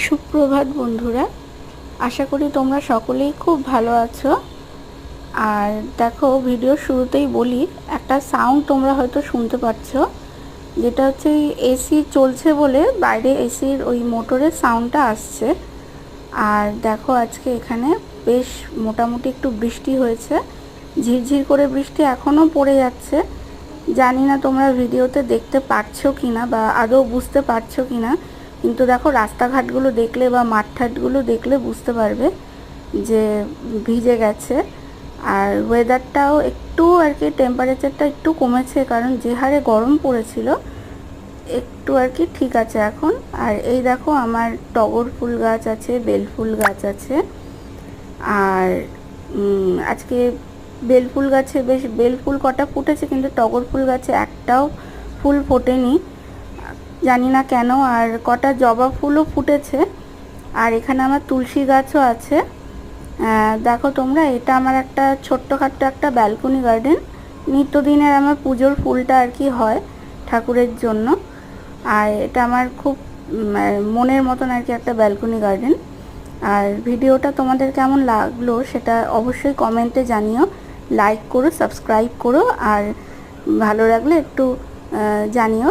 সুপ্রভাত বন্ধুরা, আশা করি তোমরা সকলেই খুব ভালো আছো। আর দেখো, ভিডিও শুরুতেই বলি, একটা সাউন্ড তোমরা হয়তো শুনতে পাচ্ছ, যেটা হচ্ছে এসি চলছে বলে বাইরে এসির ওই মোটরের সাউন্ডটা আসছে। আর দেখো, আজকে এখানে বেশ মোটামুটি একটু বৃষ্টি হয়েছে, ঝিরঝির করে বৃষ্টি এখনও পড়ে যাচ্ছে। জানি না তোমরা ভিডিওতে দেখতে পাচ্ছ কি না বা আদৌ বুঝতে পারছো কি না, কিন্তু দেখো রাস্তাঘাটগুলো দেখলে বা মাঠঘাটগুলো দেখলে বুঝতে পারবে যে ভিজে গেছে। আর ওয়েদারটাও একটু আর কি, টেম্পারেচারটা একটু কমেছে, কারণ যে হারে গরম পড়েছিল একটু আর কি ঠিক আছে এখন। আর এই দেখো, আমার টগর ফুল গাছ আছে, বেল ফুল গাছ আছে। আর আজকে বেল ফুল গাছে বেশ বেল ফুল কটা ফুটেছে, কিন্তু টগর ফুল গাছে একটাও ফুল ফোটেনি, জানি না কেন। আর কটা জবা ফুলও ফুটেছে। আর এখানে আমার তুলসী গাছও আছে। দেখো তোমরা, এটা আমার একটা ছোট্টখাট্টো একটা ব্যালকনি গার্ডেন। নিত্যদিনের আমার পুজোর ফুলটা আর কি হয় ঠাকুরের জন্য। আর এটা আমার খুব মনের মতন আর কি একটা ব্যালকনি গার্ডেন। আর ভিডিওটা তোমাদের কেমন লাগলো সেটা অবশ্যই কমেন্টে জানিও। লাইক করো, সাবস্ক্রাইব করো, আর ভালো লাগলে একটু জানিও।